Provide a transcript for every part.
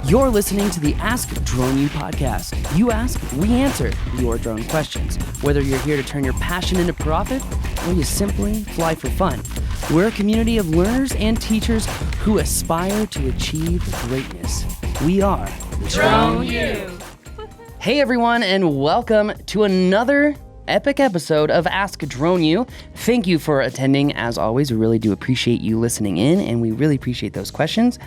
You're listening to the Ask Drone U podcast. You ask, we answer your drone questions. Whether you're here to turn your passion into profit or you simply fly for fun, we're a community of learners and teachers who aspire to achieve greatness. We are Drone U. Hey everyone, and welcome to another epic episode of Ask Drone U. Thank you for attending. As always, we really do appreciate you listening in, and we really appreciate those questions.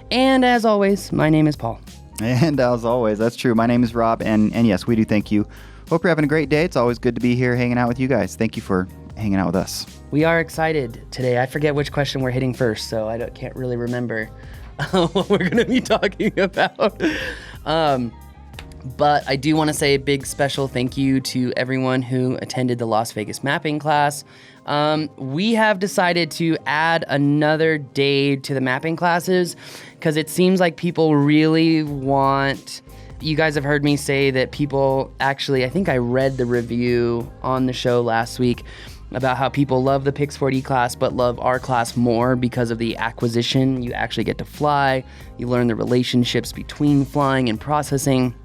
And as always, my name is Paul. And as always, that's true. My name is Rob, and yes, we do thank you. Hope you're having a great day. It's always good to be here hanging out with you guys. Thank you for hanging out with us. We are excited today. I forget which question we're hitting first, so I can't really remember what we're going to be talking about. But I do want to say a big special thank you to everyone who attended the Las Vegas mapping class. We have decided to add another day to the mapping classes because it seems like people really want... You guys have heard me say that people actually... I think I read the review on the show last week about how people love the Pix 4D class but love our class more because of the acquisition. You actually get to fly. You learn the relationships between flying and processing.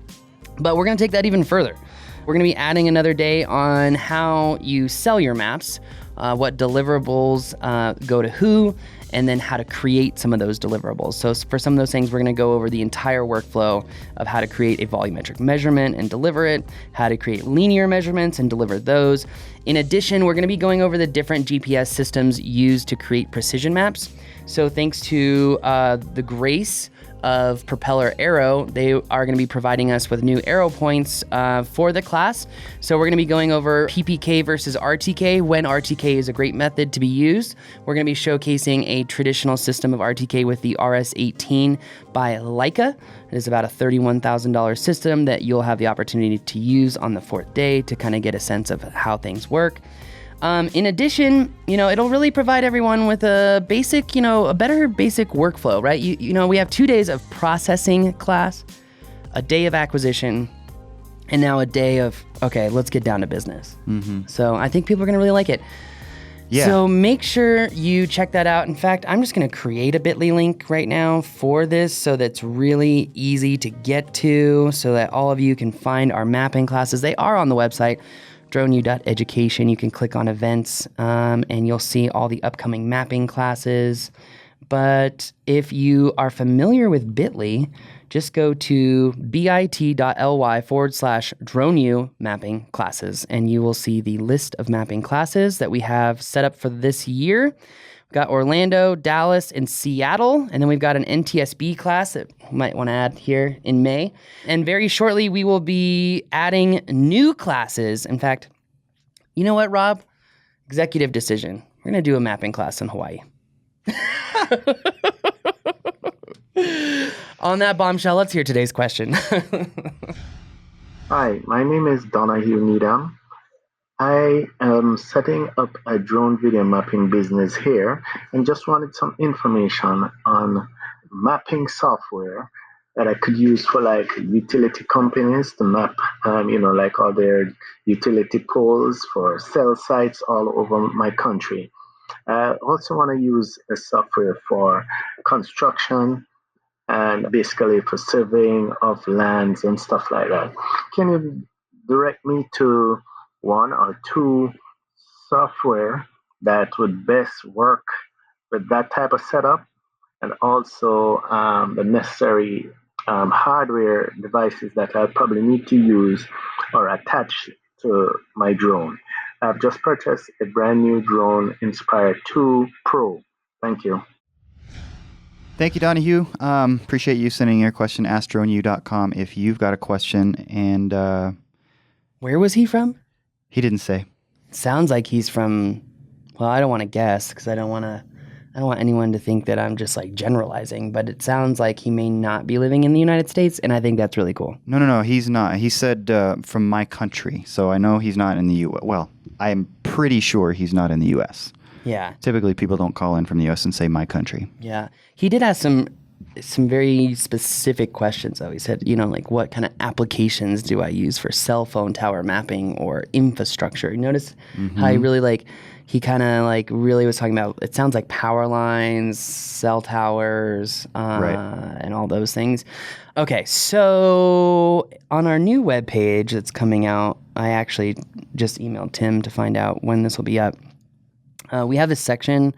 But we're going to take that even further. We're going to be adding another day on how you sell your maps, what deliverables go to who, and then how to create some of those deliverables. So for some of those things, we're going to go over the entire workflow of how to create a volumetric measurement and deliver it, how to create linear measurements and deliver those. In addition, we're going to be going over the different GPS systems used to create precision maps. So thanks to the grace of Propeller Arrow, they are going to be providing us with new arrow points for the class. So we're going to be going over PPK versus RTK, when RTK is a great method to be used. We're going to be showcasing a traditional system of RTK with the RS-18 by Leica. It is about a $31,000 system that you'll have the opportunity to use on the fourth day to kind of get a sense of how things work. In addition, it'll really provide everyone with a basic, a better basic workflow, right? We have 2 days of processing class, a day of acquisition, and now a day of, okay, let's get down to business. Mm-hmm. So I think people are going to really like it. Yeah. So make sure you check that out. In fact, I'm just going to create a bit.ly link right now for this so that's really easy to get to so that all of you can find our mapping classes. They are on the website. DroneU.education. You can click on events and you'll see all the upcoming mapping classes. But if you are familiar with Bitly, just go to bit.ly/DroneU mapping classes and you will see the list of mapping classes that we have set up for this year. We've got Orlando, Dallas, and Seattle. And then we've got an NTSB class that you might want to add here in May. And very shortly, we will be adding new classes. In fact, you know what, Rob? Executive decision. We're going to do a mapping class in Hawaii. On that bombshell, let's hear today's question. Hi, my name is Donahue Needham. I am setting up a drone video mapping business here and just wanted some information on mapping software that I could use for like utility companies to map, like all their utility poles for cell sites all over my country. I also want to use a software for construction and basically for surveying of lands and stuff like that. Can you direct me to one or two software that would best work with that type of setup, and also the necessary hardware devices that I probably need to use or attach to my drone? I've just purchased a brand new drone, Inspire 2 Pro. Thank you. Thank you, Donahue. Appreciate you sending your question. AskDroneU.com if you've got a question. And where was he from? He didn't say. Sounds like he's from, well, I don't want to guess because I don't want anyone to think that I'm just like generalizing, but it sounds like he may not be living in the United States, and I think that's really cool. No, he's not. He said from my country, so I know he's not in the U.S. Well, I'm pretty sure he's not in the U.S. Yeah. Typically, people don't call in from the U.S. and say my country. Yeah. He did ask some some very specific questions though. He said, like what kind of applications do I use for cell phone tower mapping or infrastructure? You notice how he really he kind of really was talking about, it sounds like power lines, cell towers, and all those things. Okay, so on our new webpage that's coming out, I actually just emailed Tim to find out when this will be up. We have this section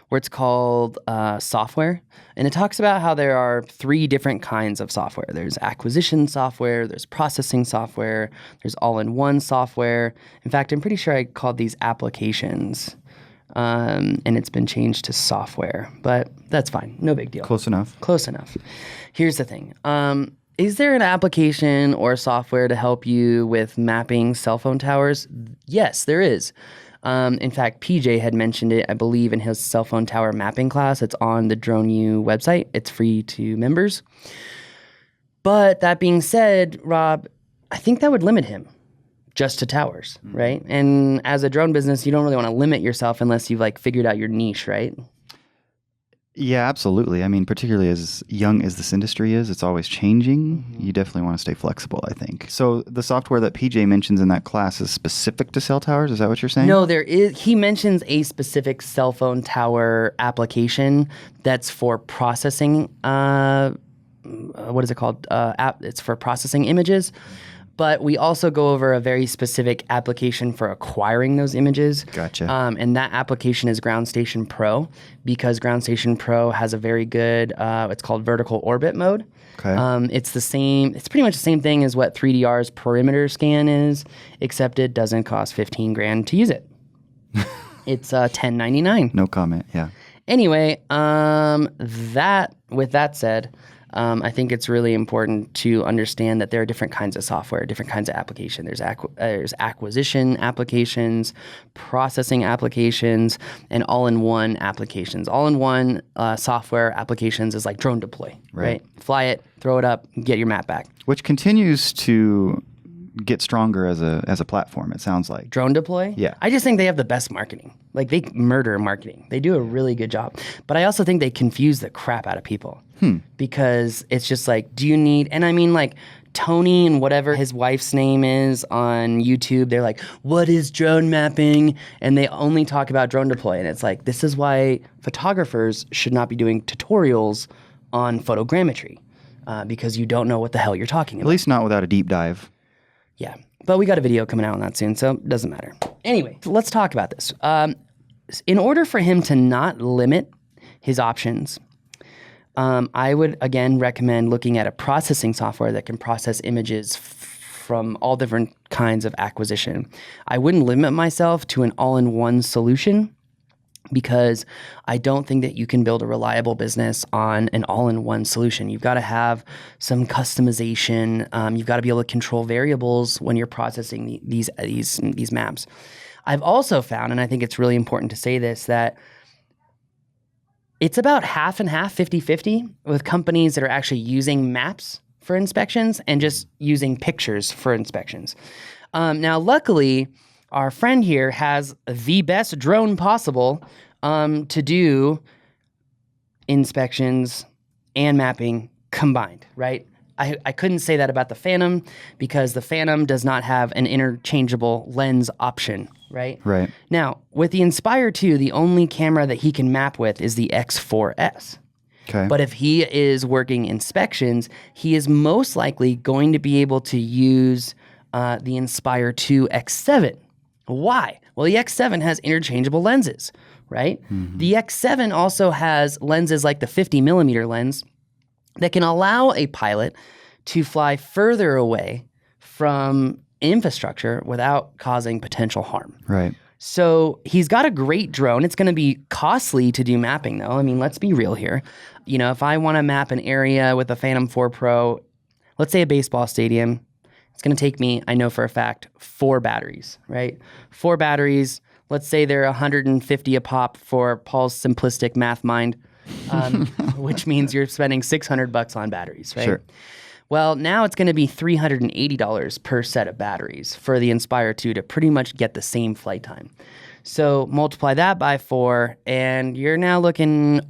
where it's called software, and it talks about how there are 3 different kinds of software. There's acquisition software, there's processing software, there's all-in-one software. In fact, I'm pretty sure I called these applications, and it's been changed to software, but that's fine. No big deal. Close enough. Close enough. Here's the thing. Is there an application or software to help you with mapping cell phone towers? Yes, there is. In fact, PJ had mentioned it, I believe, in his cell phone tower mapping class. It's on the DroneU website. It's free to members. But that being said, Rob, I think that would limit him just to towers, right? And as a drone business, you don't really want to limit yourself unless you've figured out your niche, right? Yeah, absolutely. I mean, particularly as young as this industry is, it's always changing. You definitely want to stay flexible, I think. So the software that PJ mentions in that class is specific to cell towers? Is that what you're saying? No, there is. He mentions a specific cell phone tower application that's for processing. What is it called? It's for processing images. But we also go over a very specific application for acquiring those images. Gotcha. And that application is Ground Station Pro, because Ground Station Pro has a very good, it's called vertical orbit mode. Okay. It's pretty much the same thing as what 3DR's perimeter scan is, except it doesn't cost $15,000 to use it. It's $10.99. No comment, yeah. Anyway, with that said, I think it's really important to understand that there are different kinds of software, different kinds of application. There's acquisition applications, processing applications, and all-in-one applications. All-in-one software applications is like DroneDeploy, right? Fly it, throw it up, get your map back. Which continues to get stronger as a platform, it sounds like. DroneDeploy? Yeah. I just think they have the best marketing. They murder marketing. They do a really good job. But I also think they confuse the crap out of people. Because it's just do you need, and I mean Tony and whatever his wife's name is on YouTube, they're like, what is drone mapping? And they only talk about DroneDeploy. And it's this is why photographers should not be doing tutorials on photogrammetry, because you don't know what the hell you're talking about. At least not without a deep dive. Yeah, but we got a video coming out on that soon, so it doesn't matter. Anyway, let's talk about this. In order for him to not limit his options, I would, again, recommend looking at a processing software that can process images from all different kinds of acquisition. I wouldn't limit myself to an all-in-one solution, because I don't think that you can build a reliable business on an all-in-one solution. You've got to have some customization. You've got to be able to control variables when you're processing these maps. I've also found, and I think it's really important to say this, that it's about half and half, 50-50, with companies that are actually using maps for inspections and just using pictures for inspections. Now, luckily, our friend here has the best drone possible to do inspections and mapping combined, right? I couldn't say that about the Phantom, because the Phantom does not have an interchangeable lens option, right? Right. Now, with the Inspire 2, the only camera that he can map with is the X4S. Okay. But if he is working inspections, he is most likely going to be able to use the Inspire 2 X7. Why? Well, the X7 has interchangeable lenses, right? The X7 also has lenses like the 50 millimeter lens that can allow a pilot to fly further away from infrastructure without causing potential harm. Right. So he's got a great drone. It's going to be costly to do mapping, though. I mean, let's be real here. If I want to map an area with a Phantom 4 Pro, let's say a baseball stadium, it's going to take me, I know for a fact, 4 batteries, right? 4 batteries. Let's say they're 150 a pop for Paul's simplistic math mind, which means you're spending $600 on batteries, right? Sure. Well, now it's going to be $380 per set of batteries for the Inspire 2 to pretty much get the same flight time. So multiply that by 4, and you're now looking,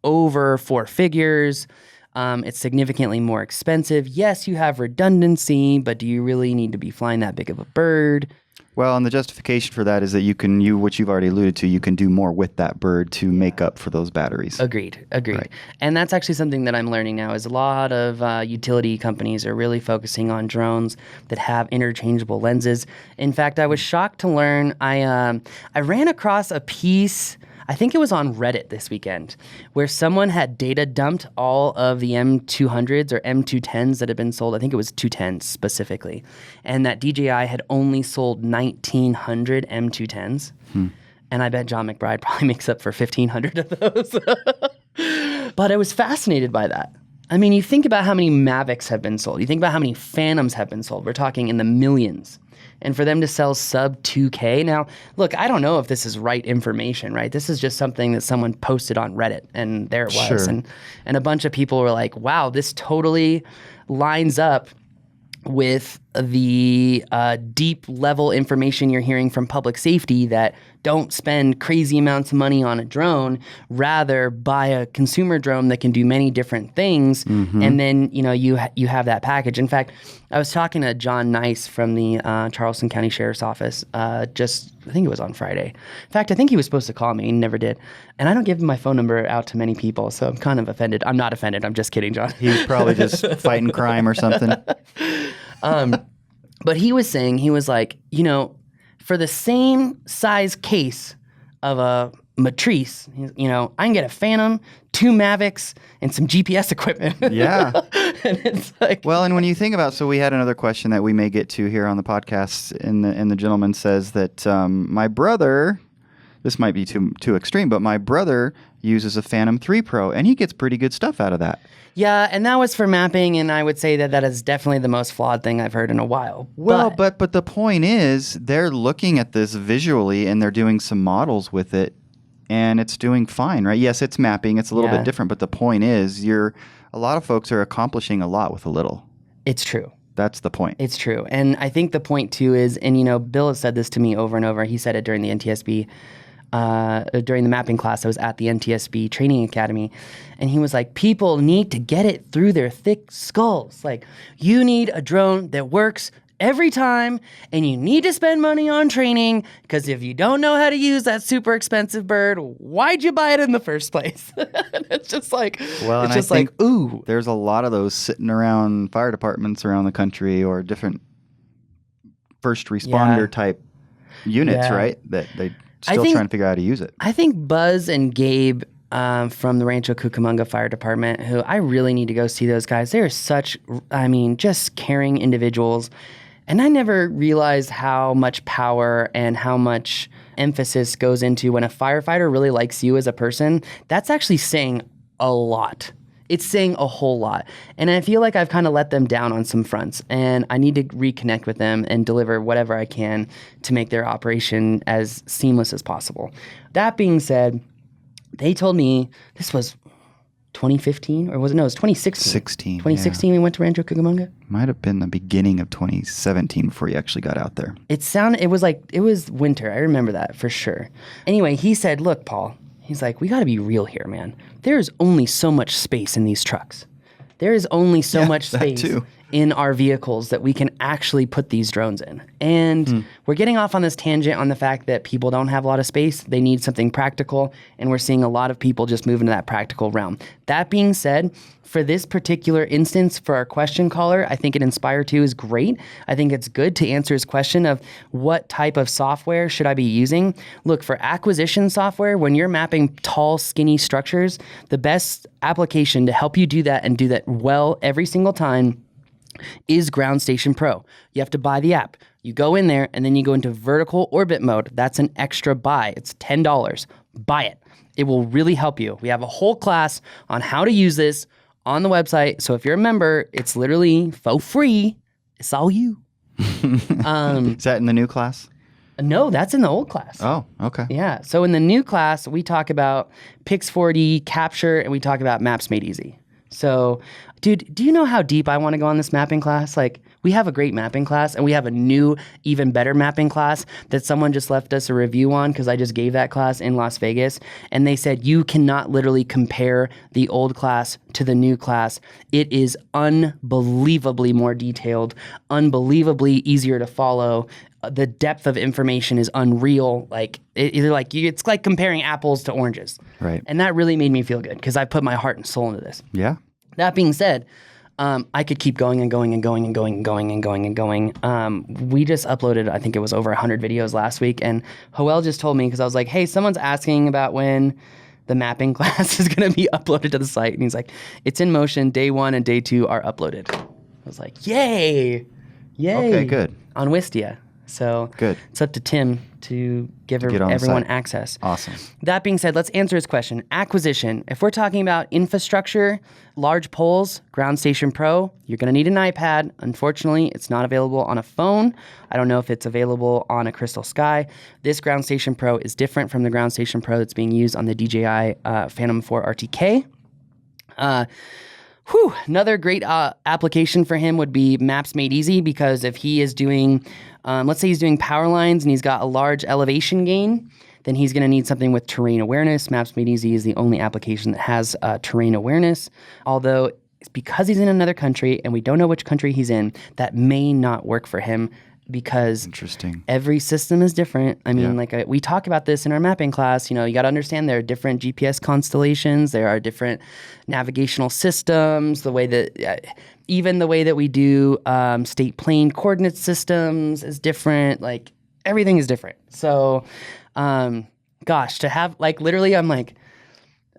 over 4 figures. It's significantly more expensive. Yes, you have redundancy, but do you really need to be flying that big of a bird? Well, and the justification for that is that which you've already alluded to, you can do more with that bird to make up for those batteries. Agreed. Right. And that's actually something that I'm learning now is a lot of utility companies are really focusing on drones that have interchangeable lenses. In fact, I was shocked to learn, I ran across a piece, I think it was on Reddit this weekend, where someone had data dumped all of the M200s or M210s that had been sold. I think it was 210s specifically. And that DJI had only sold 1,900 M210s. And I bet John McBride probably makes up for 1,500 of those. But I was fascinated by that. I mean, you think about how many Mavics have been sold. You think about how many Phantoms have been sold. We're talking in the millions. And for them to sell sub 2K. Now, look, I don't know if this is right information, right? This is just something that someone posted on Reddit, and there it was. Sure. And a bunch of people were like, wow, this totally lines up with the deep level information you're hearing from public safety that don't spend crazy amounts of money on a drone, rather buy a consumer drone that can do many different things, and then you have that package. In fact, I was talking to John Nice from the Charleston County Sheriff's Office I think it was on Friday. In fact, I think he was supposed to call me, he never did. And I don't give my phone number out to many people, so I'm kind of offended. I'm not offended, I'm just kidding, John. He was probably just fighting crime or something. But he was saying, he was like, for the same size case of a Matrice, I can get a Phantom, 2 Mavics, and some GPS equipment. Yeah. And it's like, Well, and when you think about, so we had another question that we may get to here on the podcast, and the gentleman says that my brother, this might be too extreme, but my brother uses a Phantom 3 Pro, and he gets pretty good stuff out of that. yeah, and that was for mapping, and I would say that is definitely the most flawed thing I've heard in a while. Well, but the point is, they're looking at this visually, and they're doing some models with it, and it's doing fine, right? Yes, it's mapping, it's a little bit different, but the point is, a lot of folks are accomplishing a lot with a little. It's true. That's the point. It's true. And I think the point, too, is, and, Bill has said this to me over and over. He said it during the NTSB, during the mapping class. I was at the NTSB Training Academy, and he was like, people need to get it through their thick skulls. Like, you need a drone that works every time, and you need to spend money on training, because if you don't know how to use that super expensive bird, why'd you buy it in the first place? It's just like, Well, it's and just I think like, ooh. there's a lot of those sitting around fire departments around the country, or different first responder type units, right? That they still trying to figure out how to use it. I think Buzz and Gabe from the Rancho Cucamonga Fire Department, who I really need to go see those guys. They are such, just caring individuals. And I never realized how much power and how much emphasis goes into when a firefighter really likes you as a person. That's actually saying a lot. It's saying a whole lot. And I feel like I've kind of let them down on some fronts, and I need to reconnect with them and deliver whatever I can to make their operation as seamless as possible. That being said, they told me this was 2015, or was it? No, it was 2016. 2016 we went to Rancho Cucamonga? Might have been the beginning of 2017 before you actually got out there. It was winter. I remember that for sure. Anyway, he said, look, Paul, he's like, we got to be real here, man. There's only so much space in these trucks. There is only so much space in our vehicles that we can actually put these drones in. And we're getting off on this tangent on the fact that people don't have a lot of space. They need something practical, and we're seeing a lot of people just move into that practical realm. That being said, for this particular instance, for our question caller, I think an Inspire 2 is great. I think it's good to answer his question of what type of software should I be using. Look, for acquisition software, when you're mapping tall, skinny structures, the best application to help you do that and do that well every single time is Ground Station Pro. You have to buy the app. You go in there, and then you go into vertical orbit mode. That's an extra buy. It's $10. Buy it. It will really help you. We have a whole class on how to use this on the website. So if you're a member, it's literally for free. It's all you. Is that in the new class? No, that's in the old class. Oh, okay. Yeah. So in the new class, we talk about Pix4D, Capture, and we talk about MapsMadeEasy. So, dude, do you know how deep I want to go on this mapping class? Like, we have a great mapping class, and we have a new, even better mapping class that someone just left us a review on because I just gave that class in Las Vegas. And they said, you cannot literally compare the old class to the new class. It is unbelievably more detailed, unbelievably easier to follow. The depth of information is unreal. Like, it's like comparing apples to oranges. Right. And that really made me feel good because I put my heart and soul into this. Yeah. That being said, I could keep going and going and going and going and going and going and going. We just uploaded, I think it was over 100 videos last week. And Joel just told me, because I was like, hey, someone's asking about when the mapping class is going to be uploaded to the site. And he's like, it's in motion. Day 1 and day 2 are uploaded. I was like, yay. Yay. Okay, good. On Wistia. So good. It's up to Tim to give everyone access. Awesome. That being said, let's answer his question. Acquisition. If we're talking about infrastructure, large poles, Ground Station Pro, you're going to need an iPad. Unfortunately, it's not available on a phone. I don't know if it's available on a CrystalSky. This Ground Station Pro is different from the Ground Station Pro that's being used on the DJI Phantom 4 RTK. Another great application for him would be MapsMadeEasy, because if he is doing, let's say he's doing power lines and he's got a large elevation gain, then he's going to need something with terrain awareness. MapsMadeEasy is the only application that has terrain awareness, although it's because he's in another country and we don't know which country he's in, that may not work for him. Because interesting, every system is different. I mean, we talk about this in our mapping class. You know, you got to understand there are different GPS constellations. There are different navigational systems. The way that, even the way that we do state plane coordinate systems is different. Like, everything is different. So, to have, literally, I'm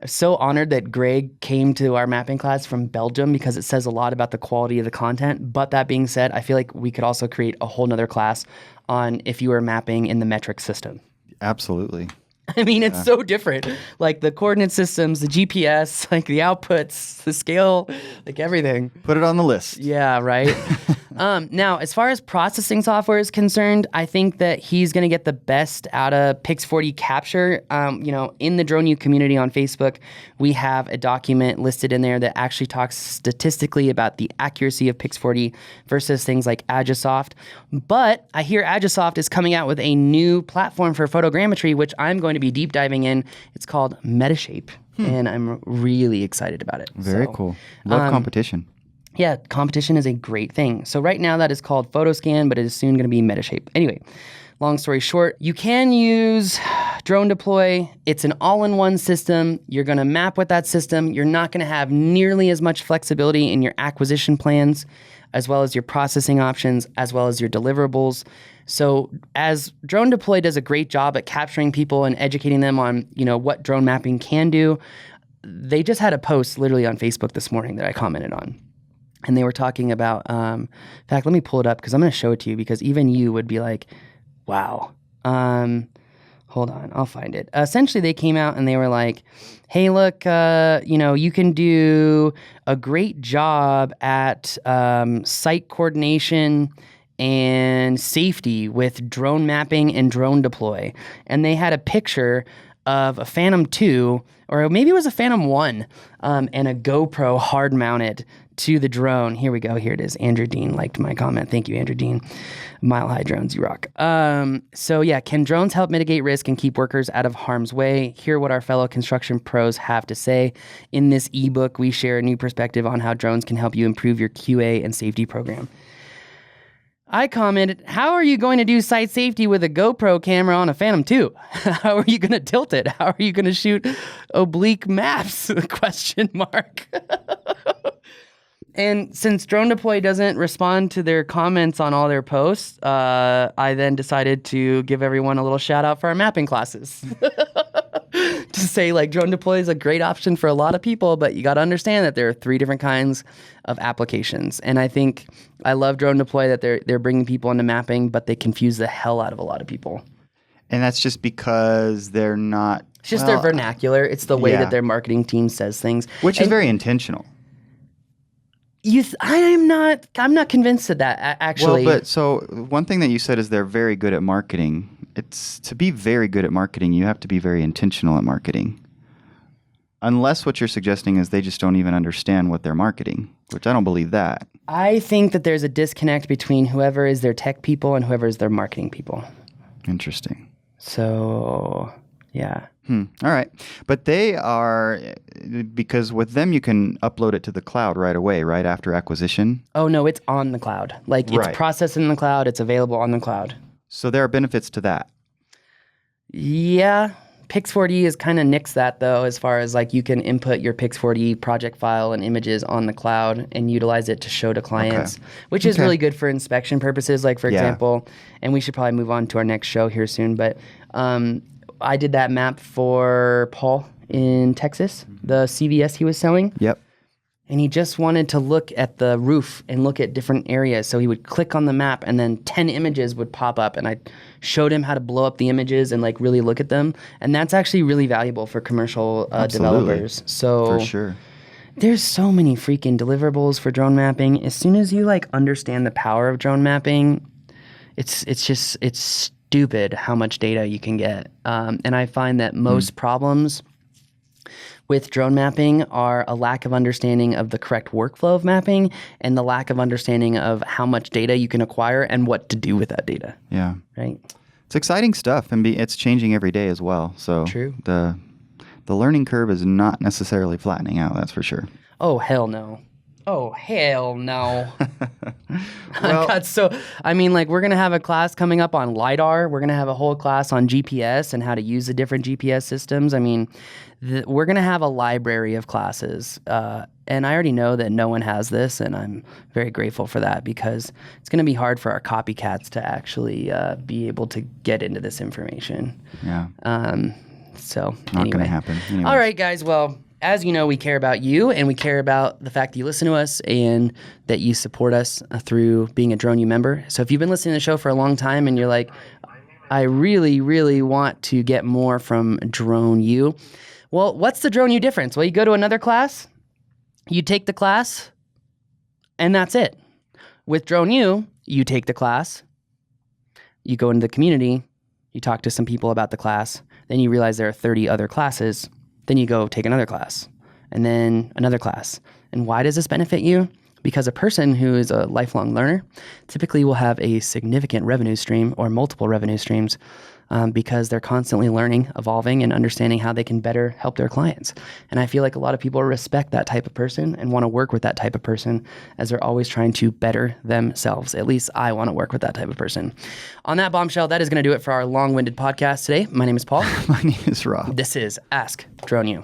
so honored that Greg came to our mapping class from Belgium, because it says a lot about the quality of the content. But that being said, I feel like we could also create a whole nother class on if you were mapping in the metric system. Absolutely. I mean, it's so different. Like the coordinate systems, the GPS, like the outputs, the scale, like everything. Put it on the list. Yeah, right. Now, as far as processing software is concerned, I think that he's going to get the best out of Pix40 Capture. In the DroneU community on Facebook, we have a document listed in there that actually talks statistically about the accuracy of Pix40 versus things like Agisoft. But I hear Agisoft is coming out with a new platform for photogrammetry, which I'm going to be deep diving in. It's called Metashape, and I'm really excited about it. Very cool. Love competition. Yeah, competition is a great thing. So right now that is called PhotoScan, but it is soon going to be Metashape. Anyway, long story short, you can use DroneDeploy. It's an all-in-one system. You're going to map with that system. You're not going to have nearly as much flexibility in your acquisition plans, as well as your processing options, as well as your deliverables. So as DroneDeploy does a great job at capturing people and educating them on, what drone mapping can do, they just had a post literally on Facebook this morning that I commented on. And they were talking about, in fact, let me pull it up because I'm going to show it to you, because even you would be like, wow. Hold on, I'll find it. Essentially, they came out and they were like, hey, look, you can do a great job at site coordination and safety with drone mapping and DroneDeploy. And they had a picture of a Phantom 2, or maybe it was a Phantom 1, and a GoPro hard-mounted to the drone. Here we go. Here it is. Andrew Dean liked my comment. Thank you, Andrew Dean. Mile High Drones, you rock. Can drones help mitigate risk and keep workers out of harm's way? Hear what our fellow construction pros have to say. In this ebook, we share a new perspective on how drones can help you improve your QA and safety program. I commented, how are you going to do site safety with a GoPro camera on a Phantom 2? How are you going to tilt it? How are you going to shoot oblique maps? Question mark. And since DroneDeploy doesn't respond to their comments on all their posts, I then decided to give everyone a little shout out for our mapping classes. To say, DroneDeploy is a great option for a lot of people, but you got to understand that there are 3 different kinds of applications. And I think I love DroneDeploy that they're bringing people into mapping, but they confuse the hell out of a lot of people. And that's just because they're not... It's just their vernacular. It's the way that their marketing team says things. Which is very intentional. I'm not convinced of that, actually. Well, but so one thing that you said is they're very good at marketing. To be very good at marketing, you have to be very intentional at marketing. Unless what you're suggesting is they just don't even understand what they're marketing, which I don't believe that. I think that there's a disconnect between whoever is their tech people and whoever is their marketing people. Interesting. So, yeah. All right. But they are, because with them you can upload it to the cloud right away, right after acquisition. Oh, no, it's on the cloud. Like, it's Right. processed in the cloud. It's available on the cloud. So there are benefits to that. Yeah. Pix4D is kind of nixed that, though, as far as, like, you can input your Pix4D project file and images on the cloud and utilize it to show to clients, which is really good for inspection purposes. Like, for example, and we should probably move on to our next show here soon, but I did that map for Paul in Texas, the CVS he was selling. Yep. And he just wanted to look at the roof and look at different areas. So he would click on the map and then 10 images would pop up. And I showed him how to blow up the images and like really look at them. And that's actually really valuable for commercial developers. So for sure. There's so many freaking deliverables for drone mapping. As soon as you like understand the power of drone mapping, it's stupid how much data you can get. And I find that most problems with drone mapping are a lack of understanding of the correct workflow of mapping and the lack of understanding of how much data you can acquire and what to do with that data. Yeah. Right? It's exciting stuff, and it's changing every day as well. So True. The learning curve is not necessarily flattening out, that's for sure. Oh, hell no. Oh, hell no. Well, we're going to have a class coming up on LiDAR. We're going to have a whole class on GPS and how to use the different GPS systems. I mean, we're going to have a library of classes. And I already know that no one has this, and I'm very grateful for that because it's going to be hard for our copycats to actually be able to get into this information. Yeah. So Not anyway. going to happen. Anyways. All right, guys. Well, as you know, we care about you, and we care about the fact that you listen to us and that you support us through being a Drone U member. So if you've been listening to the show for a long time and you're like, I really, really want to get more from Drone U, well, what's the Drone U difference? Well, you go to another class, you take the class, and that's it. With Drone U, you take the class, you go into the community, you talk to some people about the class, then you realize there are 30 other classes. Then you go take another class, and then another class. And why does this benefit you? Because a person who is a lifelong learner typically will have a significant revenue stream or multiple revenue streams because they're constantly learning, evolving, and understanding how they can better help their clients. And I feel like a lot of people respect that type of person and want to work with that type of person as they're always trying to better themselves. At least I want to work with that type of person. On that bombshell, that is going to do it for our long-winded podcast today. My name is Paul. My name is Rob. This is Ask Drone U.